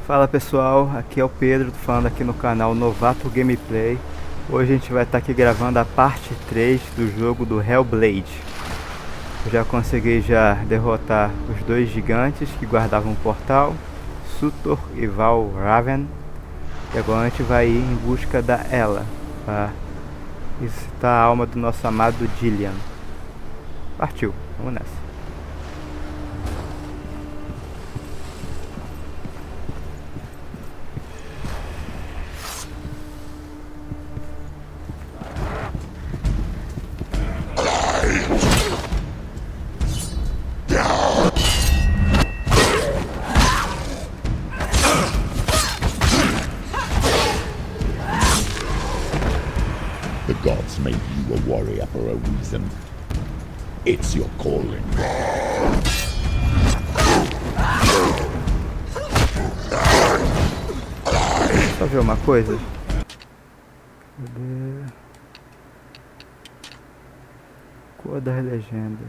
Fala pessoal, aqui é o Pedro, falando aqui no canal Novato Gameplay. Hoje a gente vai estar aqui gravando a parte 3 do jogo do Hellblade. Eu já consegui derrotar os dois gigantes que guardavam o portal, Sutor e Valraven. E agora a gente vai ir em busca da Ela, para visitar a alma do nosso amado Dilion. Partiu, vamos nessa. The gods made you a warrior for a reason. It's your calling. Só ver uma coisa. Cadê? Cor das legendas.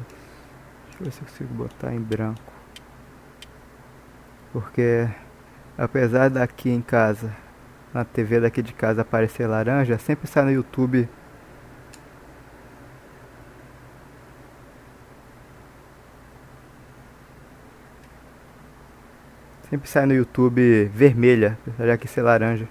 Deixa eu ver se eu consigo botar em branco. Porque apesar daqui em casa, na TV daqui de casa aparecer laranja, sempre sai no YouTube. Sempre sai no YouTube vermelha, apesar de aqui ser laranja.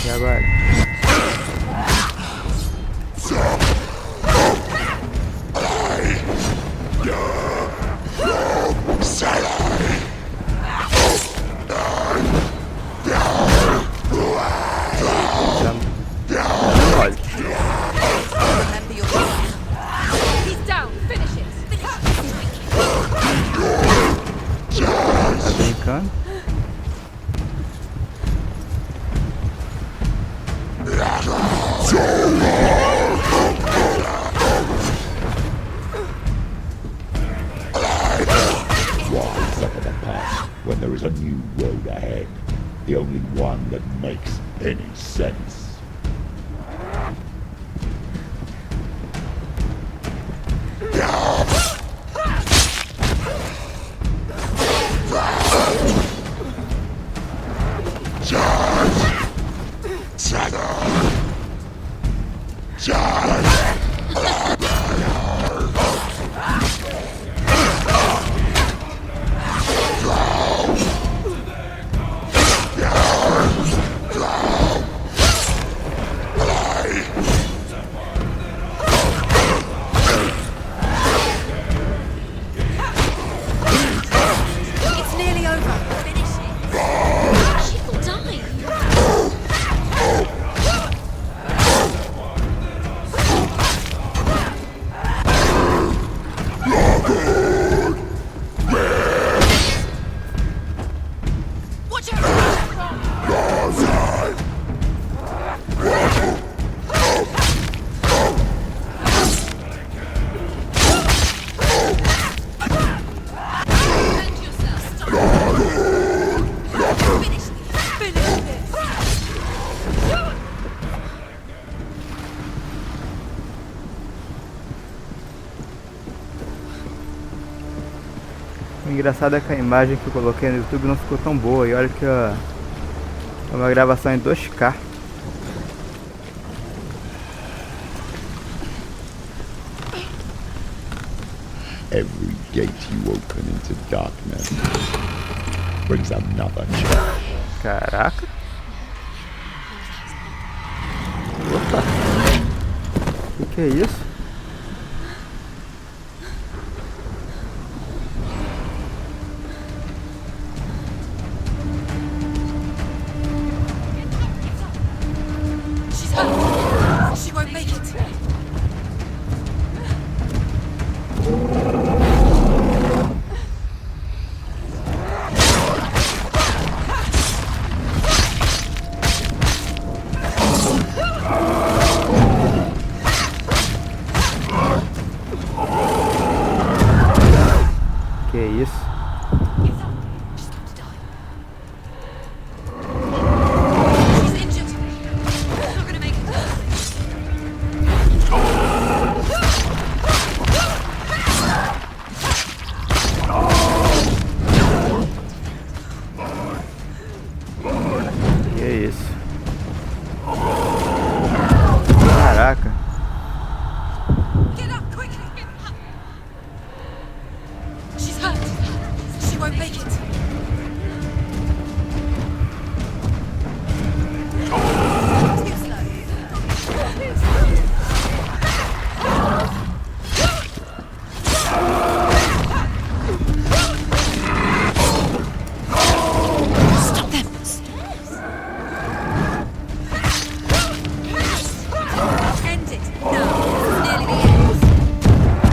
E agora? Tá brincando? Rise up at the past when there is a new road ahead. The only one that makes any sense. O engraçado é que a imagem que eu coloquei no YouTube não ficou tão boa. E olha que é uma gravação em 2K. Every gate you open into darkness brings another challenge. Caraca. Opa. O que é isso? She won't make it. Que isso? She's got to die. She's injured. Not gonna make it. Que isso? Caraca. Get up quickly. She's hurt. She won't make it. Too slow. Stop them. End it. No. It's nearly the end.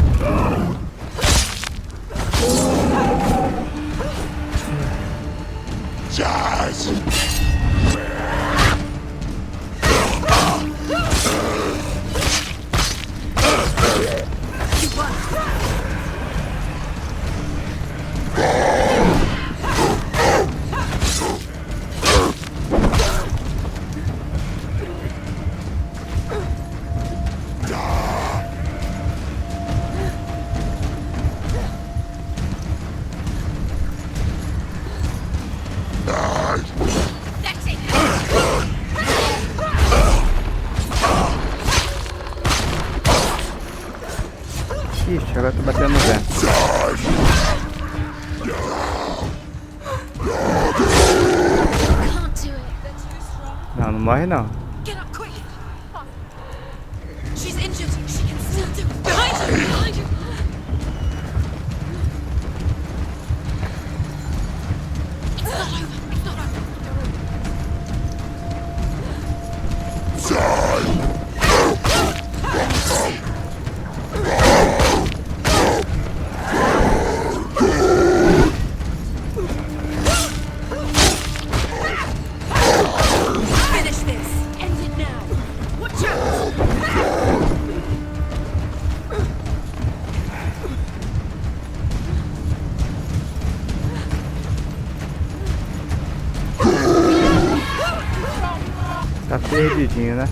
Jazz! You won. That's it. Ixi, agora tô batendo no vento. Can't do it. They're too strong. Não, não morre não. Get up quick. She's injured. She can still do it. Behind you. Behind you. It's not over. It's not over. Finish this. End it now. Watch out. Tá perdidinho, né?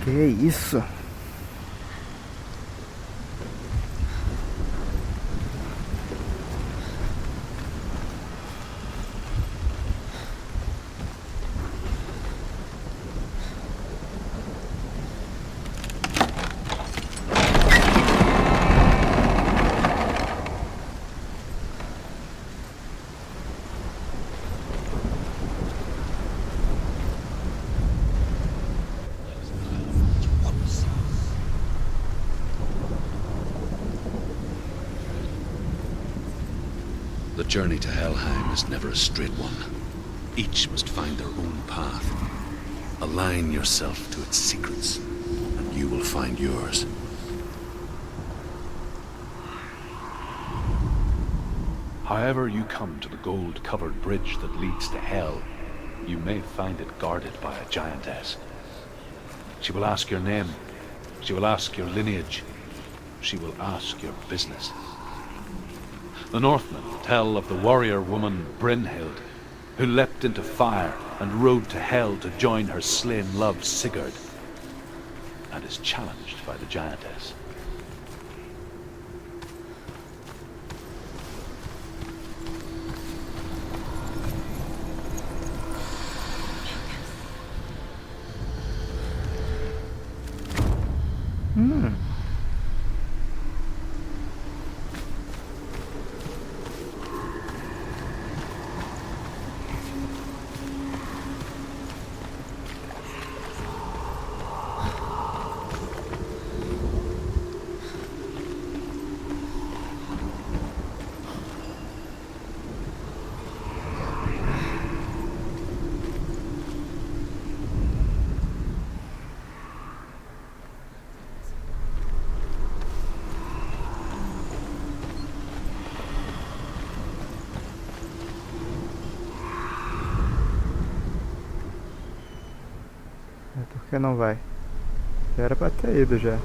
Que isso? The journey to Helheim is never a straight one. Each must find their own path. Align yourself to its secrets, and you will find yours. However you come to the gold-covered bridge that leads to Hell, you may find it guarded by a giantess. She will ask your name. She will ask your lineage. She will ask your business. The Northmen tell of the warrior woman Brynhild, who leapt into fire and rode to hell to join her slain love Sigurd, and is challenged by the giantess. Por que não vai? Já era pra ter ido já.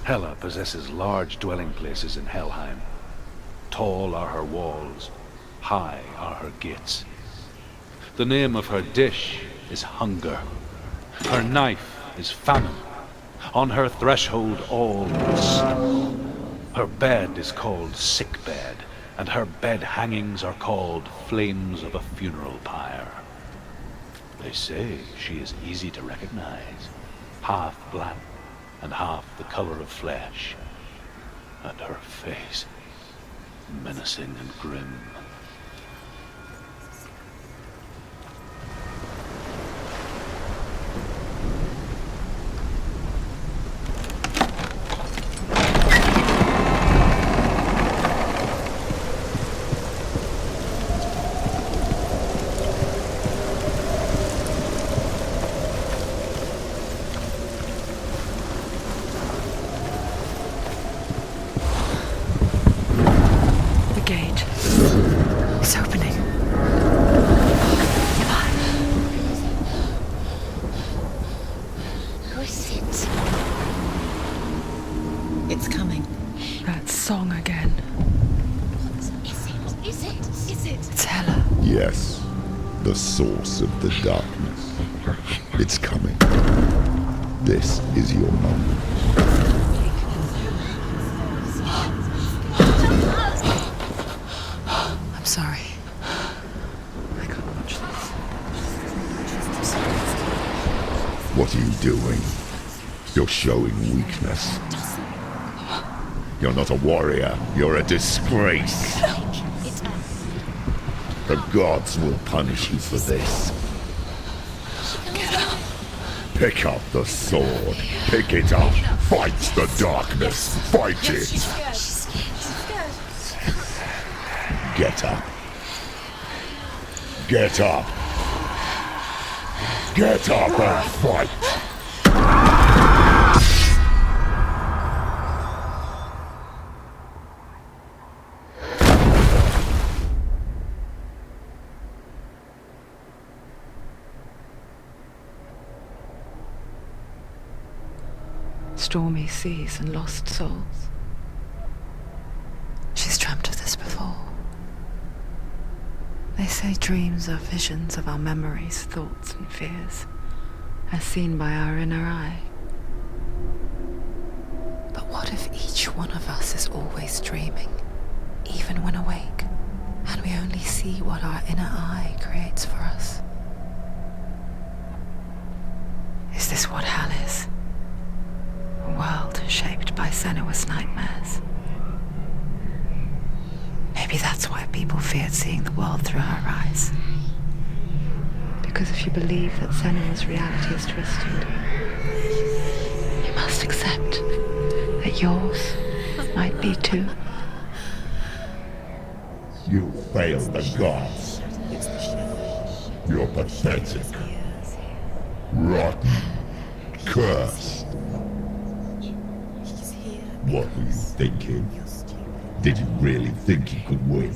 Hela possesses large dwelling places in Helheim. Tall are her walls, high are her gates. The name of her dish is hunger. Her knife is famine. On her threshold all is snow. Her bed is called sick bed, and her bed hangings are called flames of a funeral pyre. They say she is easy to recognize, half black and half the color of flesh, and her face menacing and grim. Yes, the source of the darkness. It's coming. This is your moment. I'm sorry. I can't watch this. What are you doing? You're showing weakness. You're not a warrior. You're a disgrace. The gods will punish you for this. Pick up the sword. Pick it up. Fight the darkness. Fight it. Get up. Get up. Get up and fight. Stormy seas and lost souls. She's dreamt of this before. They say dreams are visions of our memories, thoughts and fears, as seen by our inner eye. But what if each one of us is always dreaming, even when awake, and we only see what our inner eye creates for us? Is this what hell is? A world shaped by Senua'S nightmares. Maybe that's why people feared seeing the world through her eyes. Because if you believe that Senua'S reality is twisted, you must accept that yours might be too. You failed the gods. You're pathetic. Rotten. Cursed. What were you thinking? Did you really think you could win?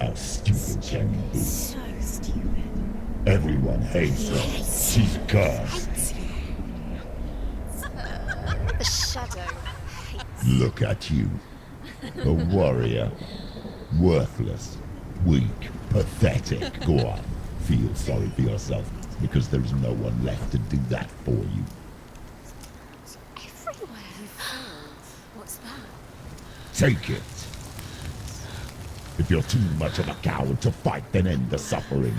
How stupid can you be? So stupid. Everyone hates her. She's cursed. The shadow hates. Look at you. A warrior. Worthless. Weak. Pathetic. Go on. Feel sorry for yourself, because there is no one left to do that for you. Everywhere. You fooled. What's that? Take it. If you're too much of a coward to fight, then end the suffering.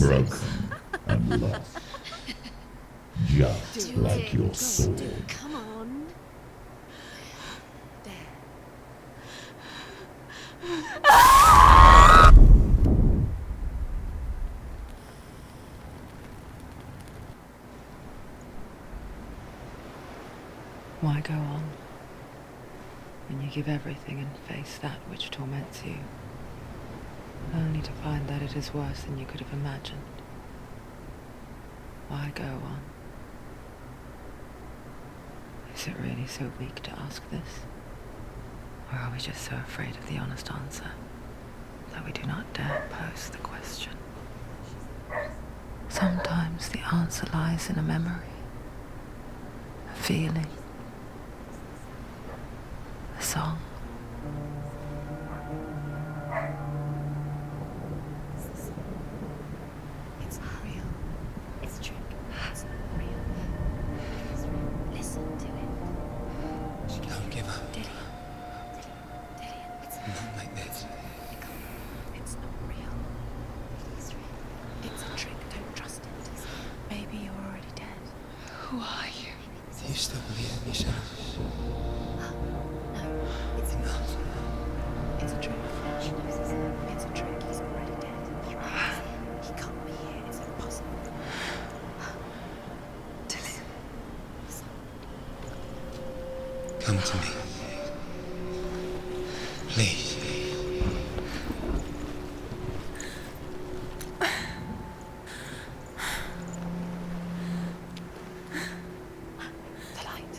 Broken and lost. Just like your sword. Come on. There. Why go on when you give everything and face that which torments you, only to find that it is worse than you could have imagined? Why go on? Is it really so weak to ask this? Or are we just so afraid of the honest answer that we do not dare pose the question? Sometimes the answer lies in a memory, a feeling, a song. It's not real. It's a trick. It's not real. It's real. Listen to it. Don't give up. Dilion. Dilion. It's Not like this. It's not real. It's real. It's a trick. Don't trust it. Maybe you're already dead. Who are you? Do you still believe in yourself? No, it's not. It's a trick. She knows it's him. It's a trick. He's already dead. He can't be here. It's impossible. Dilion. Come to me. Please. The light.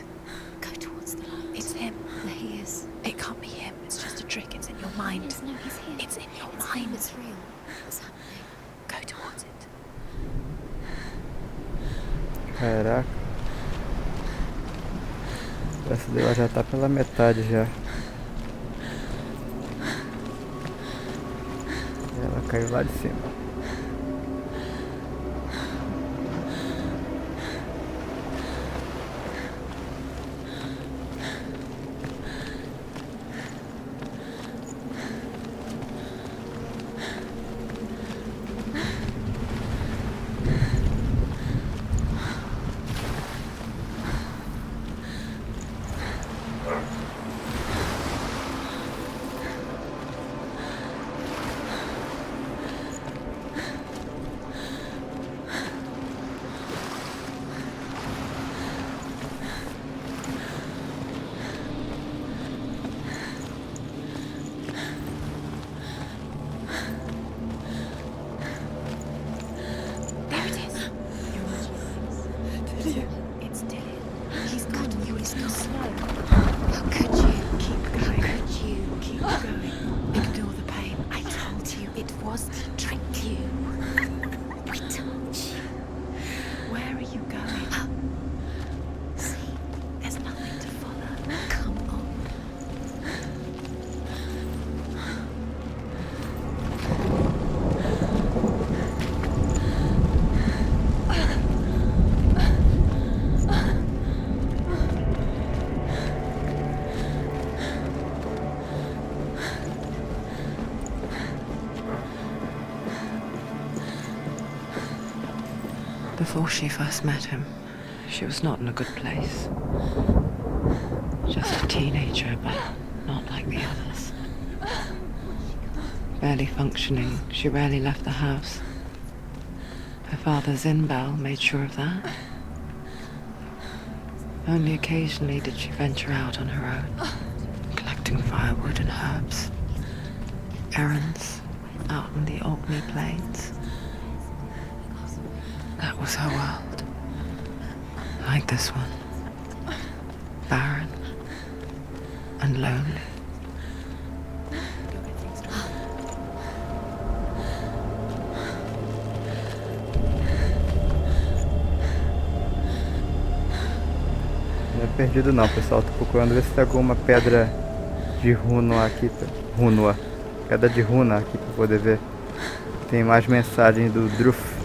Go towards the light. It's him. There he is. It can't be him. It's just a trick. It's in your mind. No, he's here. It's in your mind. It's real. What's happening? Go towards it. Caraca. Essa daí ela já tá pela metade já. Ela caiu lá de cima. before she first met him, she was not in a good place. Just a teenager, but not like the others. Barely functioning, she rarely left the house. Her father's in-bell made sure of that. Only occasionally did she venture out on her own, collecting firewood and herbs. Errands out in the Orkney Plains. That was her world. Like this one. Barren and lonely. Não é perdido não, pessoal. Tô procurando ver se tem alguma pedra de runa aqui. Pedra de runa aqui pra poder ver. Tem mais mensagens do Druft.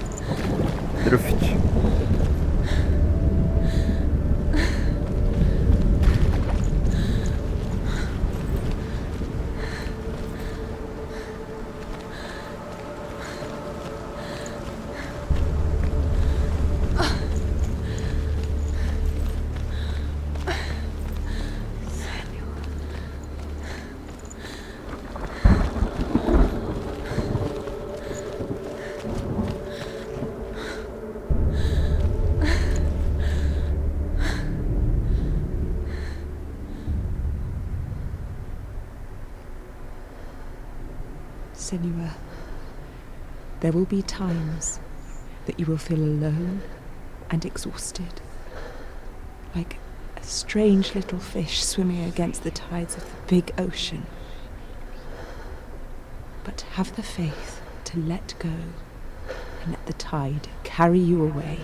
Senua, there will be times that you will feel alone and exhausted, like a strange little fish swimming against the tides of the big ocean. But have the faith to let go and let the tide carry you away.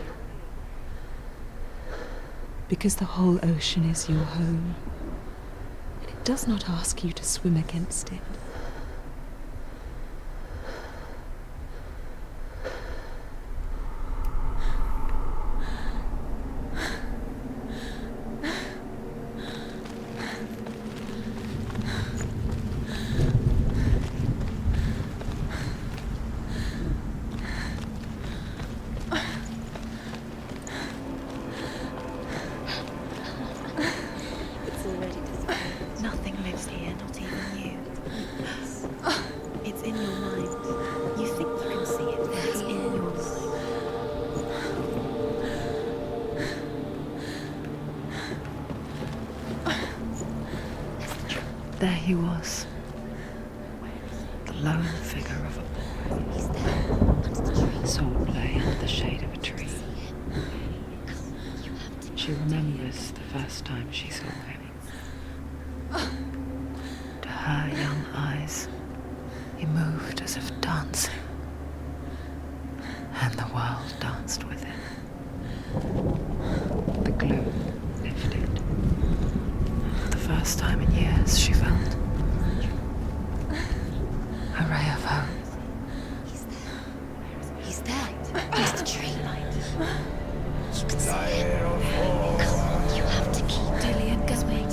Because the whole ocean is your home, and it does not ask you to swim against it. Nothing lives here, not even you. It's in your mind. You think you can see it, but it's in your mind. There he was, the lone figure of a boy. He's there, under the tree. Sword lay under the shade of a tree. You have to. She remembers the first time she saw him. To her young eyes, he moved as if dancing, and the world danced with him. The gloom lifted. For the first time in years, she felt a ray of hope. He's there. Under the tree. You can see him. Come, you have to keep Dilion going.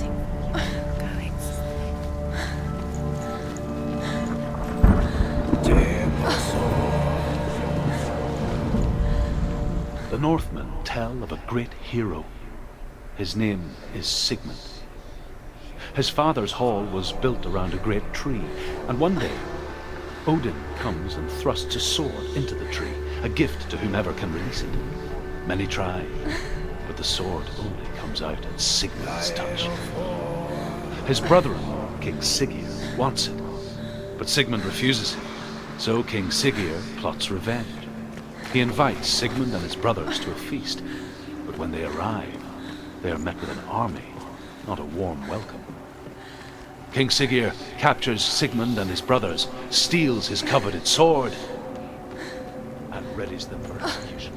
The Northmen tell of a great hero. His name is Sigmund. His father's hall was built around a great tree, and one day Odin comes and thrusts a sword into the tree, a gift to whomever can release it. Many try, but the sword only comes out at Sigmund's touch. His brother-in-law, King Siggeir, wants it, but Sigmund refuses it, so King Siggeir plots revenge. He invites Sigmund and his brothers to a feast, but when they arrive, they are met with an army, not a warm welcome. King Siggeir captures Sigmund and his brothers, steals his coveted sword, and readies them for execution.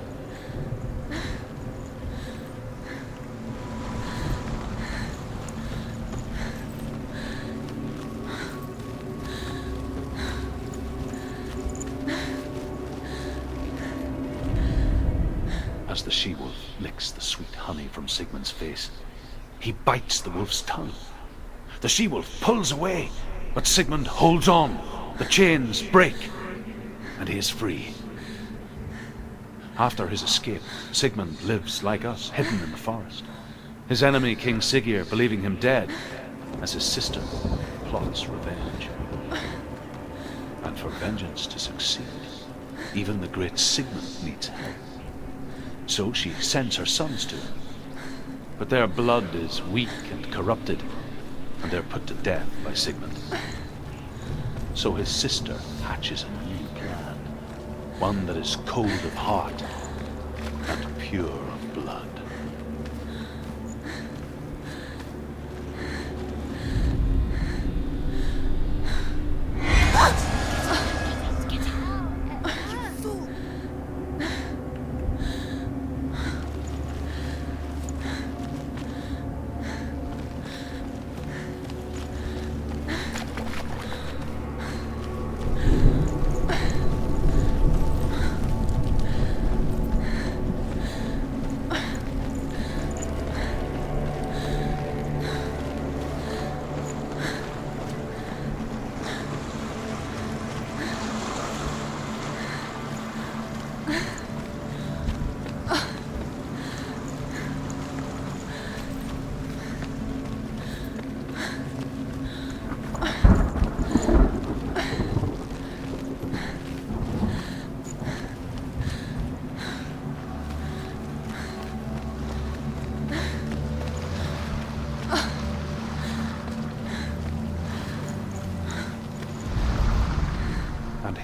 As the she-wolf licks the sweet honey from Sigmund's face, he bites the wolf's tongue. The she-wolf pulls away, but Sigmund holds on. The chains break, and he is free. After his escape, Sigmund lives like us, hidden in the forest. His enemy, King Siggeir, believing him dead, as his sister plots revenge. And for vengeance to succeed, even the great Sigmund needs help. So she sends her sons to him. But their blood is weak and corrupted, and they're put to death by Sigmund. So his sister hatches a new plan, one that is cold of heart and pure of blood.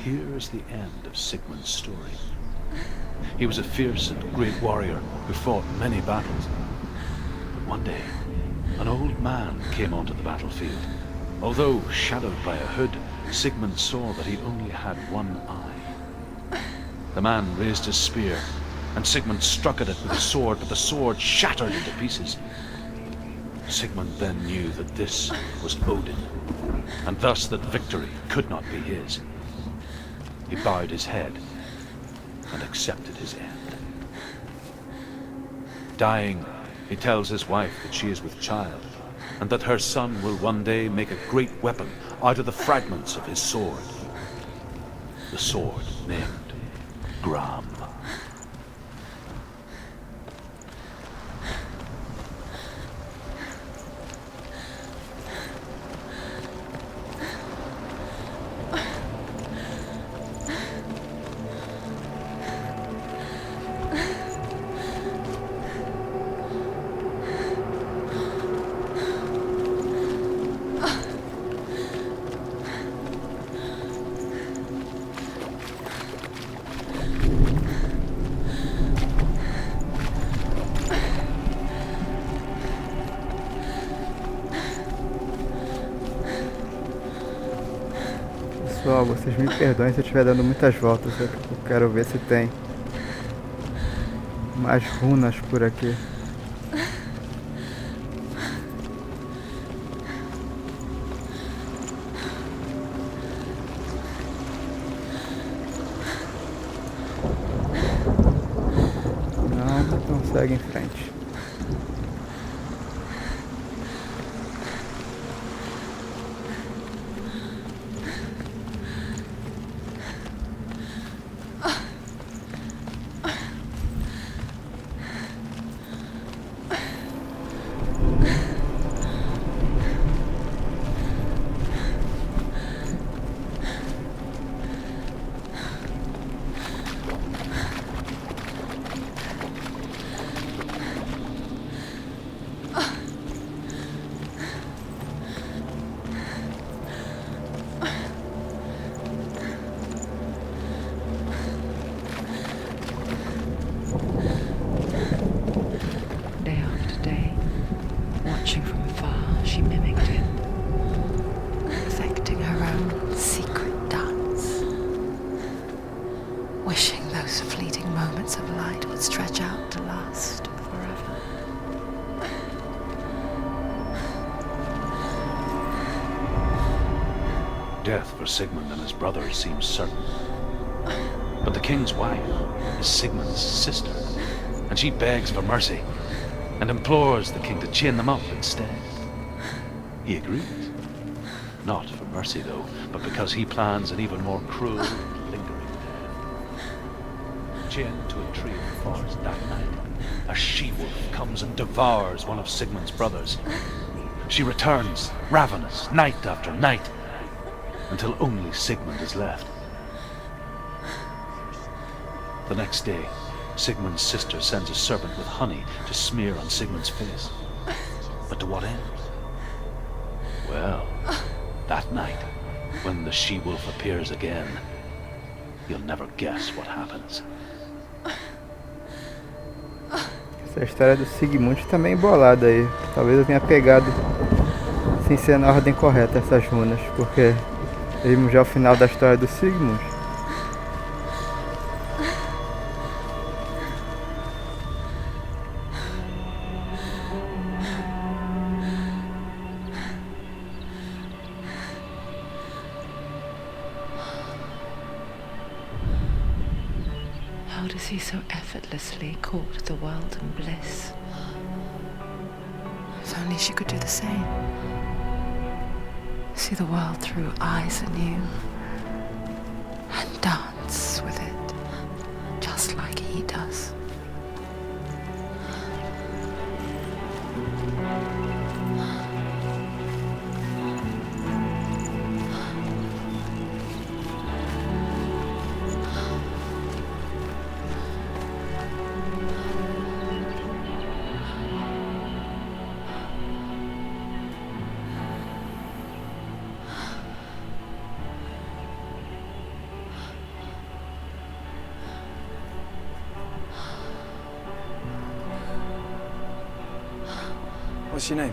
Here is the end of Sigmund's story. He was a fierce and great warrior who fought many battles. But one day, an old man came onto the battlefield. Although shadowed by a hood, Sigmund saw that he only had one eye. The man raised his spear, and Sigmund struck at it with his sword, but the sword shattered into pieces. Sigmund then knew that this was Odin, and thus that victory could not be his. He bowed his head and accepted his end. Dying, he tells his wife that she is with child, and that her son will one day make a great weapon out of the fragments of his sword. The sword named Gram. Pessoal, vocês me perdoem se eu estiver dando muitas voltas, eu quero ver se tem mais runas por aqui. Não, então segue em frente. Death for Sigmund and his brother seems certain. But the king's wife is Sigmund's sister, and she begs for mercy and implores the king to chain them up instead. He agrees. Not for mercy, though, but because he plans an even more cruel and lingering death. march into a tree in the forest that night, a she-wolf comes and devours one of Sigmund's brothers. She returns, ravenous, night after night, until only Sigmund is left. The next day, Sigmund's sister sends a serpent with honey to smear on Sigmund's face. But to what end? Well, that night, when the she-wolf appears again, you'll never guess what happens. Essa história do Sigmund tá meio embolada aí. Talvez eu tenha pegado sem ser na ordem correta essas runas, porque vimos já o final da história do Sigmund. How does he so effortlessly court the world and bliss? If only she could do the same. See the world through eyes anew and dance with it, just like he does. What's your name?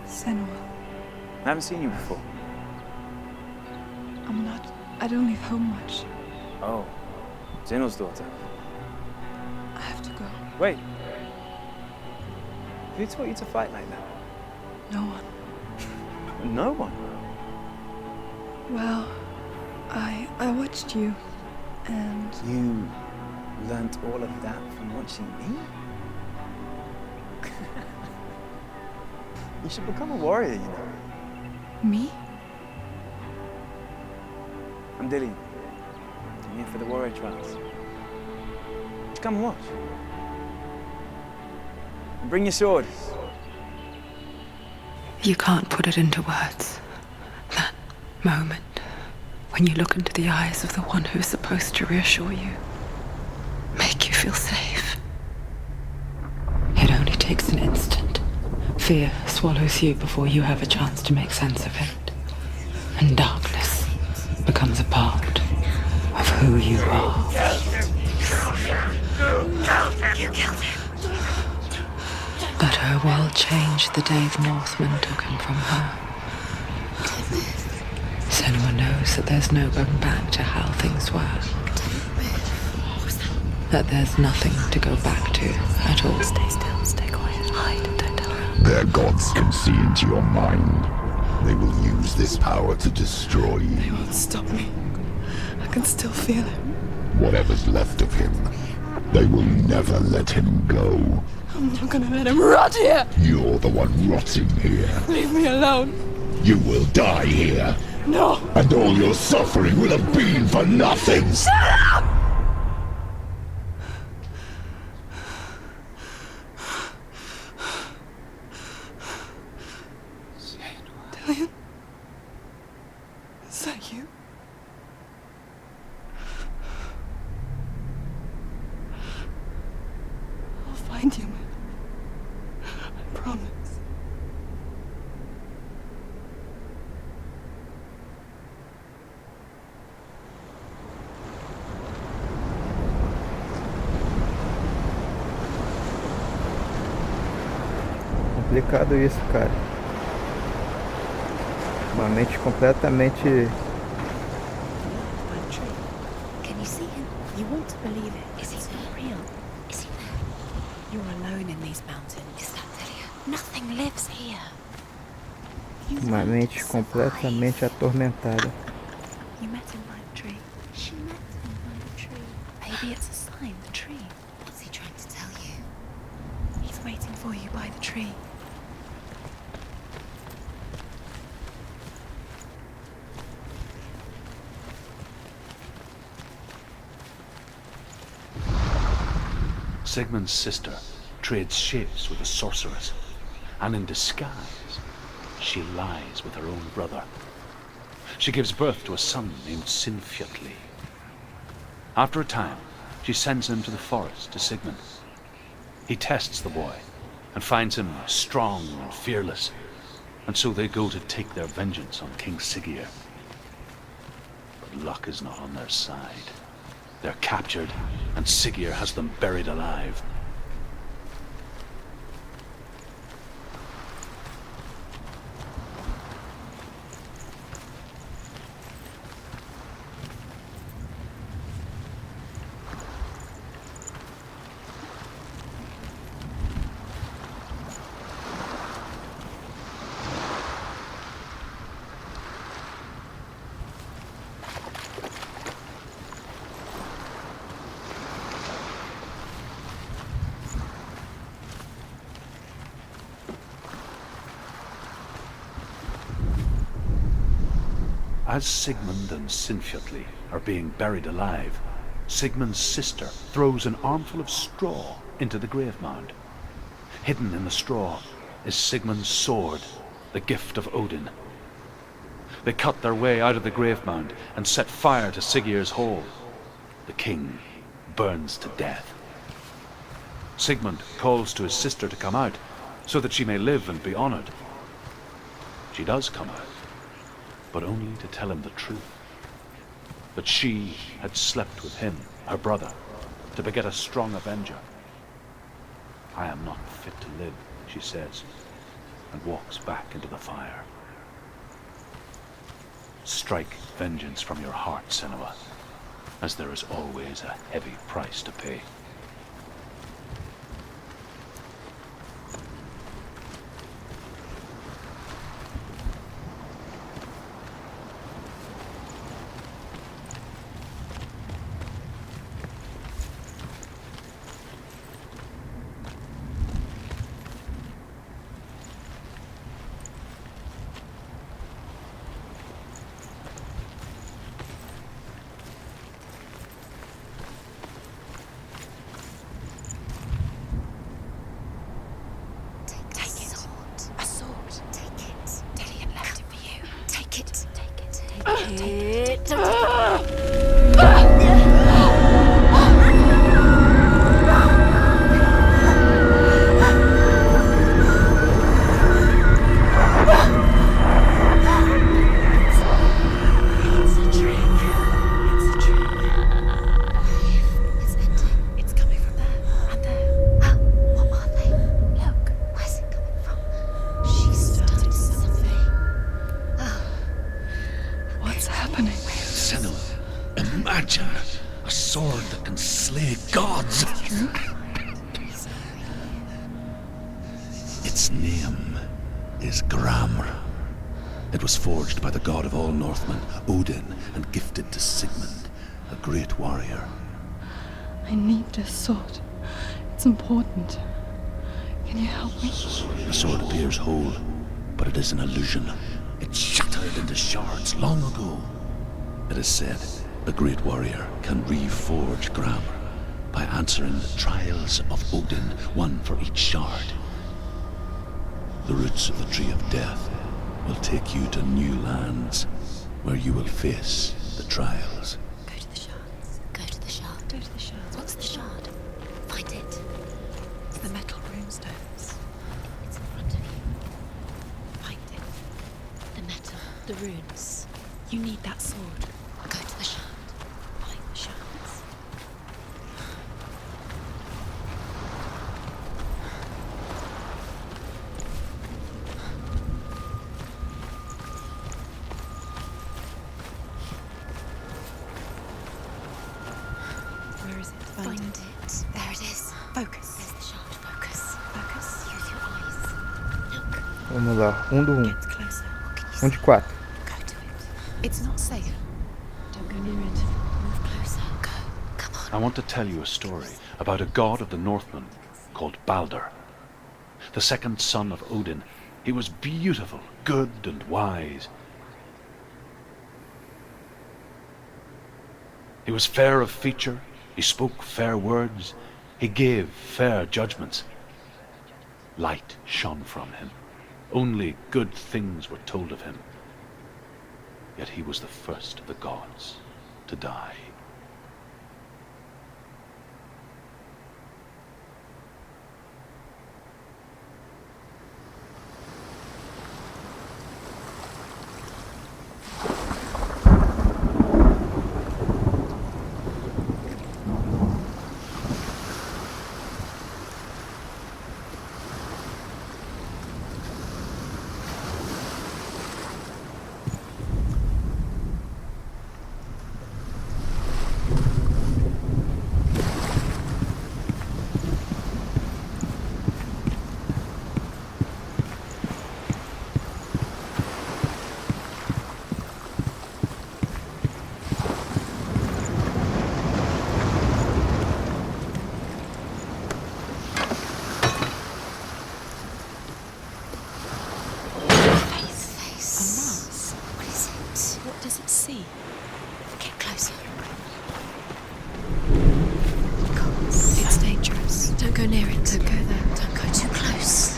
Senua. I haven't seen you before. I don't leave home much. Oh, Zeno's daughter. I have to go. Wait. Who taught you to fight like that? No one. No one? Well, I watched you, and... You learnt all of that from watching me? You should become a warrior, you know. Me? I'm Dilion. I'm here for the warrior trials. Would you come and watch? And bring your sword. You can't put it into words. That moment when you look into the eyes of the one who's supposed to reassure you, make you feel safe. It only takes an instant. Fear swallows you before you have a chance to make sense of it. And darkness becomes a part of who you are. You killed him. But her world changed the day the Northmen took him from her. Senua knows that there's no going back to how things were. That there's nothing to go back to at all. Stay still, stay quiet, hide, don't tell her. Their gods can see into your mind. They will use this power to destroy you. They won't stop me. I can still feel him. Whatever's left of him, they will never let him go. I'm not gonna let him rot here! You're the one rotting here. Leave me alone! You will die here. No! And all your suffering will have been for nothing. Shut up! Dilion? Is that you? I'll find you, man. I promise. Complicado isso, cara. Uma mente completamente... Can you see him? You want to believe it. Is he not real? Is he there? You're alone in these mountains. Is that Dilion? Nothing lives here. Uma mente completamente atormentada. You met him by the tree. She met him by the tree. Maybe it's a sign, the tree. What's he trying to tell you? He's waiting for you by the tree. Sigmund's sister trades shapes with a sorceress, and in disguise, she lies with her own brother. She gives birth to a son named Sinfjotli. After a time, she sends him to the forest to Sigmund. He tests the boy and finds him strong and fearless, and so they go to take their vengeance on King Siggeir. But luck is not on their side. They're captured, and Siggeir has them buried alive. As Sigmund and Sinfjotli are being buried alive, Sigmund's sister throws an armful of straw into the grave mound. Hidden in the straw is Sigmund's sword, the gift of Odin. They cut their way out of the grave mound and set fire to Siggeir's hole. The king burns to death. Sigmund calls to his sister to come out so that she may live and be honored. She does come out, but only to tell him the truth. That she had slept with him, her brother, to beget a strong avenger. I am not fit to live, she says, and walks back into the fire. Strike vengeance from your heart, Senua, as there is always a heavy price to pay. Its name is Gramr. It was forged by the god of all Northmen, Odin, and gifted to Sigmund, a great warrior. I need this sword. It's important. Can you help me? The sword appears whole, but it is an illusion. It shattered into shards long ago. It is said a great warrior can reforge Gramr by answering the trials of Odin, one for each shard. The roots of the Tree of Death will take you to new lands, where you will face the trials. Go to the shards. Go to the shard. Go to the shards. What's the shard? Find it. It's the metal runestones. It's in front of you. Find it. The metal. The runes. You need that sword. Go to the shard. Find the shards. Where is it? Find it. There it is. Focus. There's the shard. Focus. Focus. Use your eyes. Look. Vamos lá, um do um. Get closer. What can you Um de 4. Go to it. It's not safe. Don't go near it. Move closer. Go. Come on. I want to tell you a story about a god of the Northmen called Balder. The second son of Odin. He was beautiful, good, and wise. He was fair of feature, he spoke fair words, He gave fair judgments. Light shone from him. Only good things were told of him. Yet he was the first of the gods to die.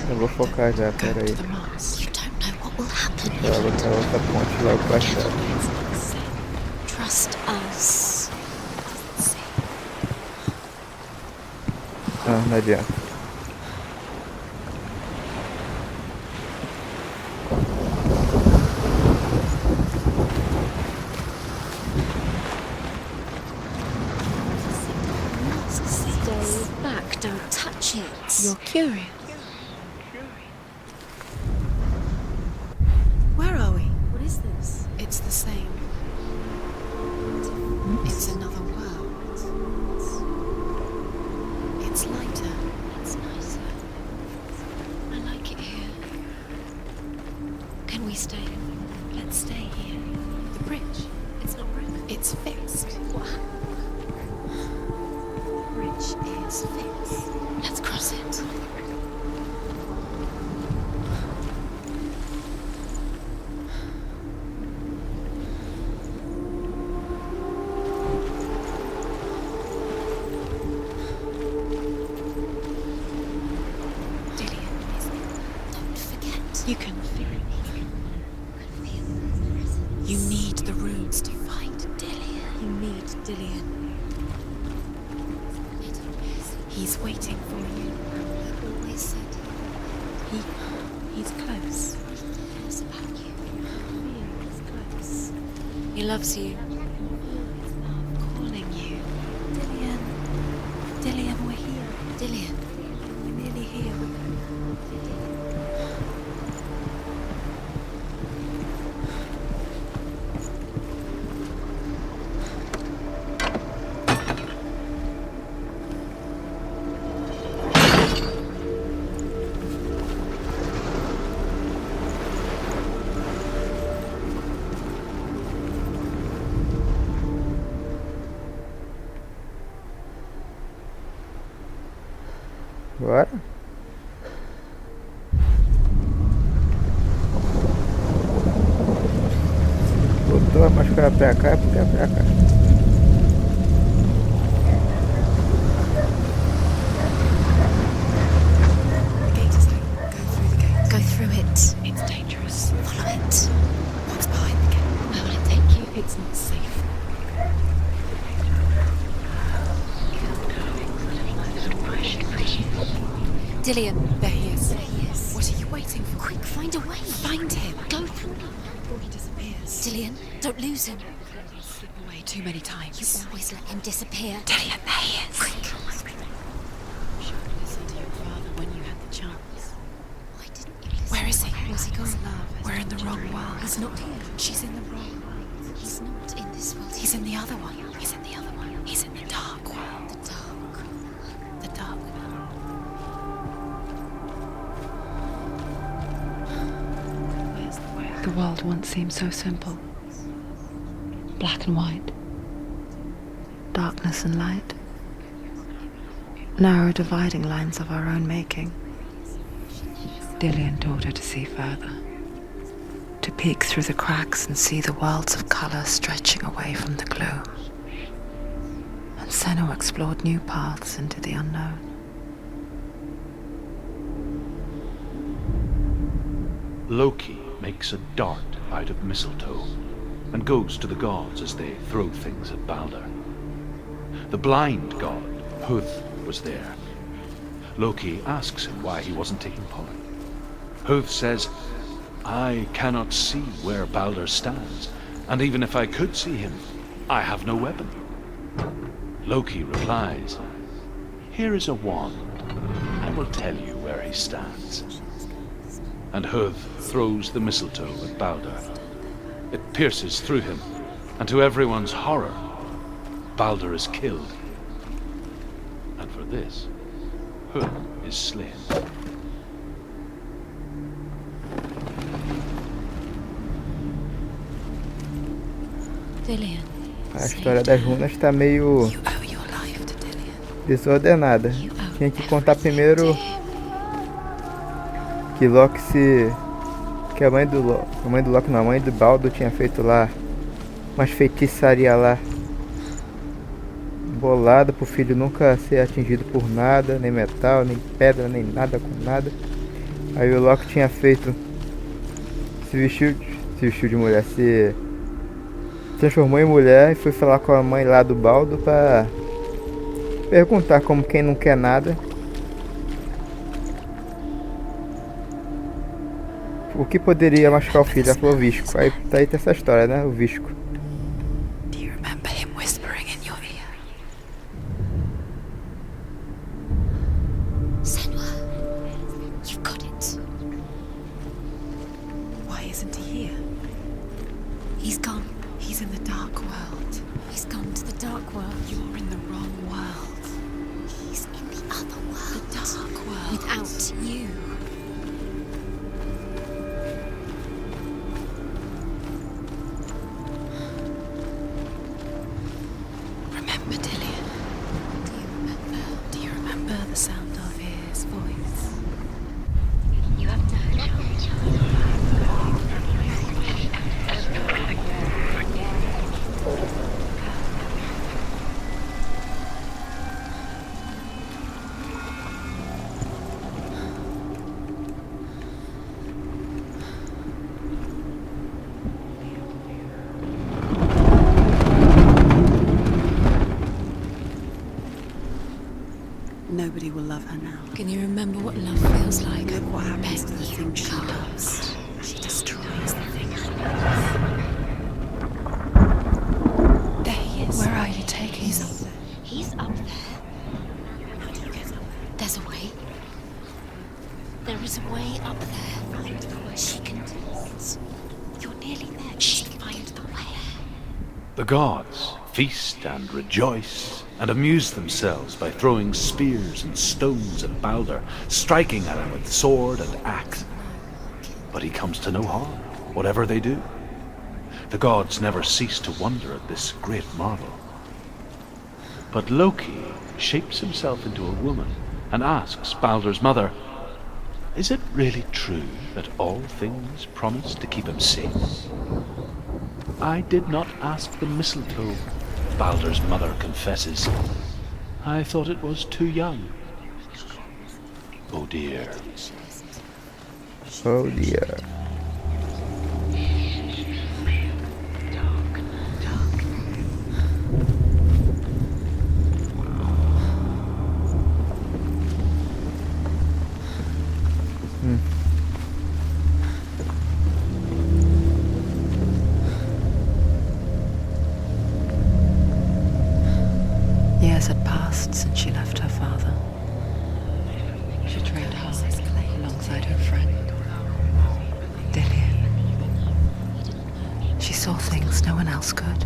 Eu vou focar já, pera aí. Ela botar outra ponte logo pra cá. Trust us. Ah, não adianta. Stay back, don't touch it. You're curious. Where are we? What is this? It's the same. It's another world. It's lighter. It's nicer. I like it here. Can we stay? Let's stay here. The bridge. It's not broken. It's fixed. What happened? The bridge is fixed. Let's cross it. You can feel it. You need the runes to fight Dilion. You need Dilion. He's waiting for you. He always said he's close. He cares about you. He's close. He loves you. Calling you. Dilion. Dilion, we're here. Dilion. We're nearly here. Bora? Botou a máscara pra cá e porque é pra cá. The gate is open. Go through the gate. Go through it. It's dangerous. Follow it. What's behind the gate? Where will it take you? It's not safe. Dilion, there he is. There he is. What are you waiting for? Quick, find a way. Find him. Go through before he disappears. Dilion, don't lose him. He'll slip away too many times. You always let him disappear. Dilion, there he is. Quick. You should have listened to your father when you had the chance. Why didn't you listen? Where is he? Where's he gone? We're in the wrong world. He's not here. She's in the wrong world. He's not in this world. He's in the other one. He's in the other one. He's in the dark world. The dark. The dark world. The world once seemed so simple. Black and white. Darkness and light. Narrow dividing lines of our own making. Dilion taught her to see further. To peek through the cracks and see the worlds of color stretching away from the gloom. And Senua explored new paths into the unknown. Loki makes a dart out of mistletoe and goes to the gods as they throw things at Balder. The blind god, Huth, was there. Loki asks him why he wasn't taking part. Huth says, "I cannot see where Balder stands, and even if I could see him, I have no weapon." Loki replies, "Here is a wand. I will tell you where he stands." And Huth throws the mistletoe at Balder. It pierces through him, and to everyone's horror, Balder is killed. And for this, Huth is slain. Dilion. A história das runas está meio desordenada. Tinha que contar primeiro que Loki se... que a mãe do Loki não, a mãe do Baldo tinha feito lá umas feitiçaria lá bolada pro filho nunca ser atingido por nada, nem metal, nem pedra, nem nada com nada. Aí o Loki tinha feito, se vestiu de mulher, se transformou em mulher e foi falar com a mãe lá do Baldo pra perguntar como quem não quer nada o que poderia machucar o filho. Ela falou visco. Aí tá aí essa história, né? O visco. Do you remember him whispering in your ear? Senua, you've got it. Why isn't he here? He's gone. He's in the dark world. He's gone to the dark world. You're in the wrong world. He's in the other world. The dark world. Without you. Remember Dilion? Do you remember the sound of his voice? You have to Nobody will love her now. Can you remember what love feels like? Look what happens to the You things she can't. loves. She destroys the thing she loves. There he is. Where are you taking He's him? up there. He's up there. How do you get up there? There's a way. There is a way up there. Find the way. She can do it. You're nearly there. She can find the way. The gods feast and rejoice and amuse themselves by throwing spears and stones at Balder, striking at him with sword and axe. But he comes to no harm, whatever they do. The gods never cease to wonder at this great marvel. But Loki shapes himself into a woman and asks Balder's mother, "Is it really true that all things promise to keep him safe?" "I did not ask the mistletoe," Balder's mother confesses. "I thought it was too young." Oh dear. Oh dear. Years had passed since she left her father. She trained hard alongside her friend, Dilion. She saw things no one else could.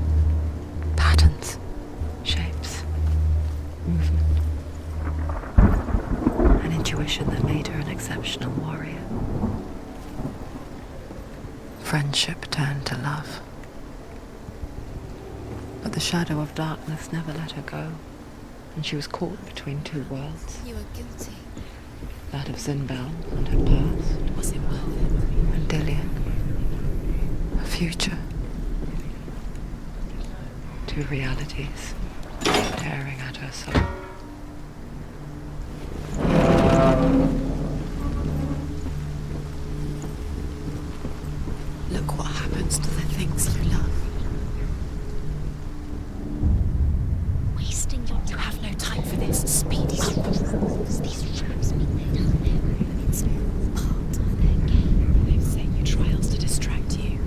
Patterns, shapes, movement. An intuition that made her an exceptional warrior. Friendship turned to love. But the shadow of darkness never let her go, and she was caught between two worlds. You are guilty. That of Zinbel and her past. Was it worth it? And Dilion. Her future. Two realities. tearing at her soul. Look what happens to the things you love. Wasting your time. You have no time for this. Speed up. These traps mean they don't know. It's part of their game. They've set you trials to distract you.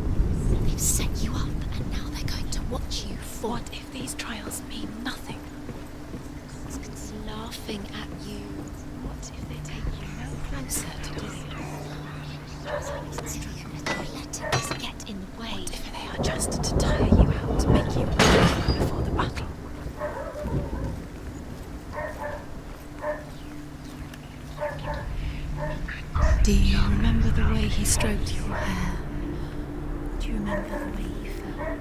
They've set you up, and now they're going to watch you fall. What if these trials mean nothing? It's laughing at you. What if they take you no closer to Dilion? They're letting this get in the way. What if they are just to tire you out, to make you weak before the battle? Do you remember the way he stroked your hair? Do you remember the way you felt?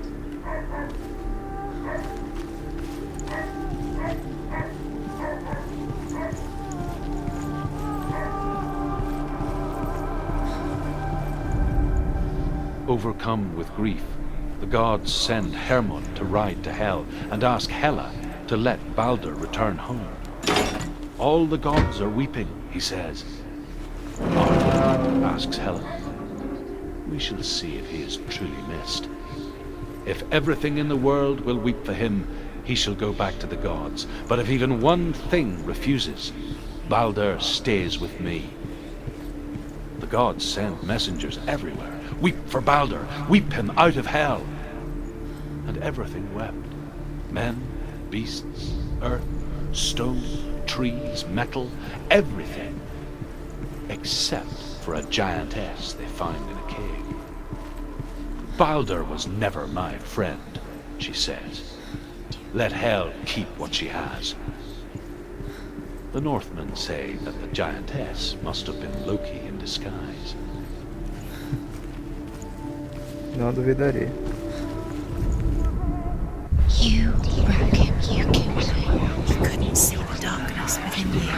Overcome with grief, the gods send Hermod to ride to Hell and ask Hela to let Balder return home. All the gods are weeping, he says. Parte asks Hela. We shall see if he is truly missed. If everything in the world will weep for him, he shall go back to the gods. But if even one thing refuses, Balder stays with me. The gods send messengers everywhere. Weep for Balder, weep him out of Hell. And everything wept. Men, beasts, earth, stone, trees, metal, everything. Except for a giantess they find in a cave. Balder was never my friend, she says. Let Hel keep what she has. The Northmen say that the giantess must have been Loki in disguise. Não duvidaria. You broke him, you killed him. You couldn't see the darkness within you.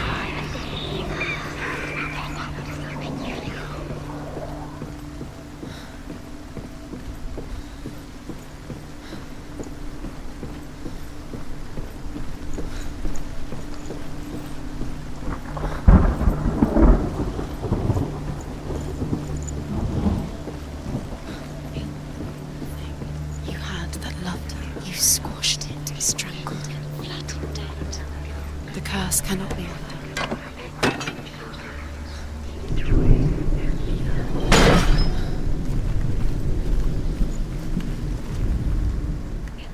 Cannot be undone.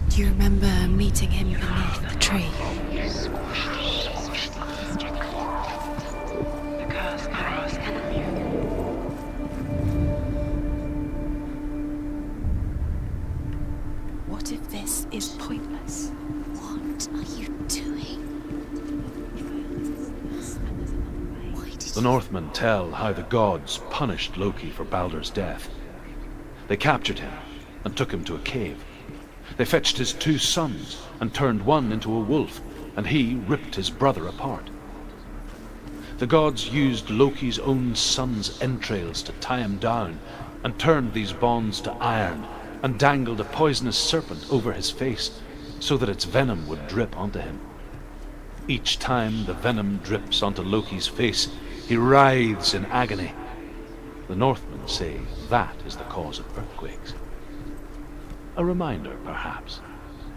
Do you remember meeting him beneath the tree? The curse cannot be undone. What if this is pointless? What are you doing? The Northmen tell how the gods punished Loki for Balder's death. They captured him and took him to a cave. They fetched his 2 sons and turned one into a wolf, and he ripped his brother apart. The gods used Loki's own son's entrails to tie him down and turned these bonds to iron and dangled a poisonous serpent over his face so that its venom would drip onto him. Each time the venom drips onto Loki's face, he writhes in agony. The Northmen say that is the cause of earthquakes. A reminder, perhaps,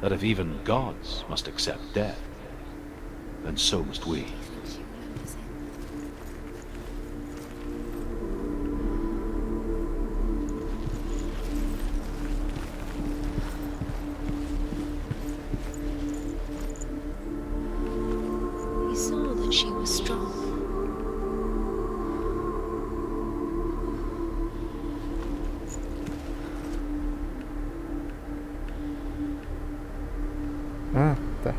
that if even gods must accept death, then so must we. He saw that she was strong. Ah, tá.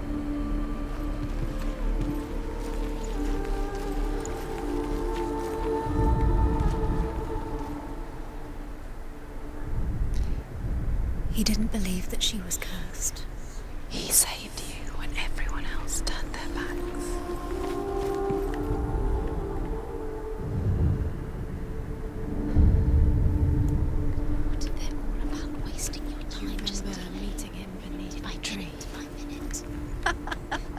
He didn't believe that she was cursed. He saved you when everyone else turned their backs. What if they're all about wasting your time? Just meeting him beneath by the tree. minute by minute.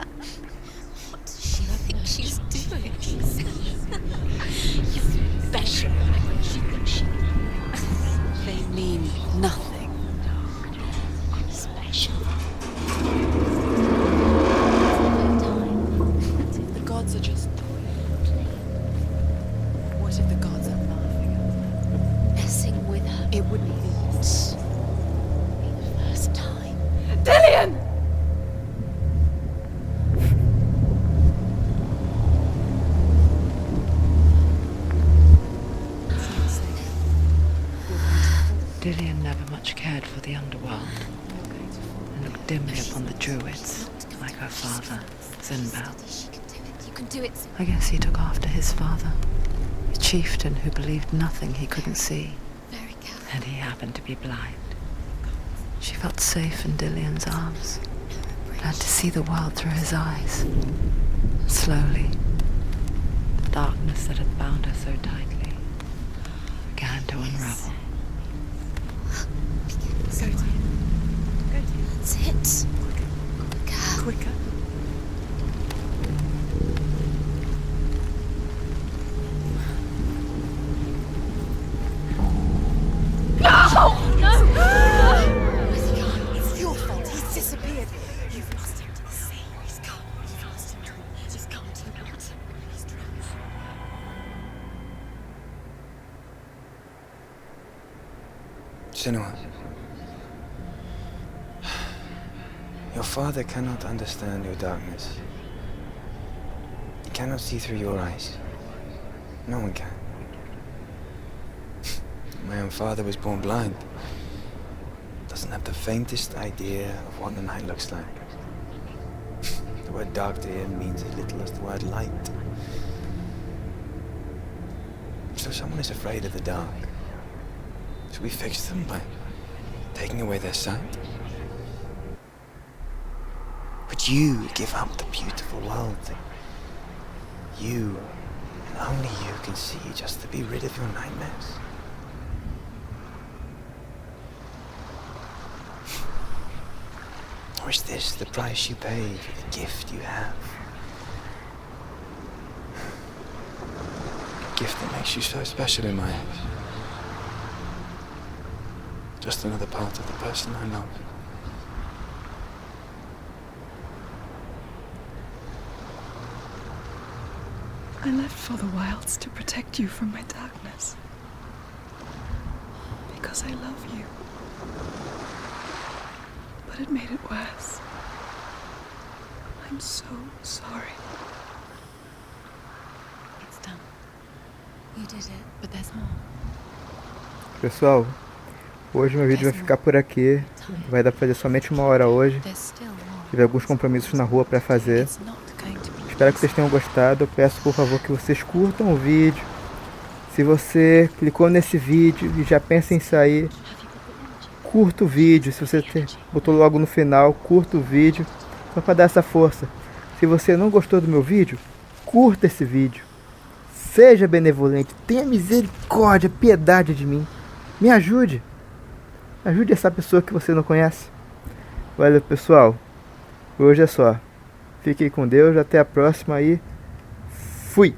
It wouldn't be the first time. Dilion! Dilion never much cared for the underworld, and looked dimly upon the druids, like her father, Sinopse. You can do it. I guess he took after his father, a chieftain who believed nothing he couldn't see, and he happened to be blind. She felt safe in Dilion's arms, glad to see the world through his eyes. Slowly, the darkness that had bound her so tightly began to unravel. Go to him. Go to him. That's it. Quicker. Quicker. Where's he gone? It's your fault. He's disappeared. You've lost him to the sea. He's gone. You've lost him. Just come to him. He's drowned. Senua. Your father cannot understand your darkness. He cannot see through your eyes. No one can. My own father was born blind. Doesn't have the faintest idea of what the night looks like. The word dark to him means as little as the word light. So someone is afraid of the dark. So we fix them by taking away their sight. But you give up the beautiful world that you, and only you, can see just to be rid of your nightmares. Or is this the price you pay for the gift you have? A gift that makes you so special in my eyes. Just another part of the person I love. I left for the wilds to protect you from my darkness. Because I love you. But it made it worse. I'm so sorry. It's done. You did it, but there's more. Pessoal, hoje meu vídeo vai ficar por aqui. Vai dar pra fazer somente 1 hora hoje. Tive alguns compromissos na rua pra fazer. Espero que vocês tenham gostado. Eu peço por favor que vocês curtam o vídeo. Se você clicou nesse vídeo e já pensa em sair, curta o vídeo. Se você botou logo no final, curta o vídeo. Só para dar essa força. Se você não gostou do meu vídeo, curta esse vídeo. Seja benevolente. Tenha misericórdia, piedade de mim. Me ajude. Ajude essa pessoa que você não conhece. Valeu, pessoal. Hoje é só. Fiquem com Deus. Até a próxima e fui.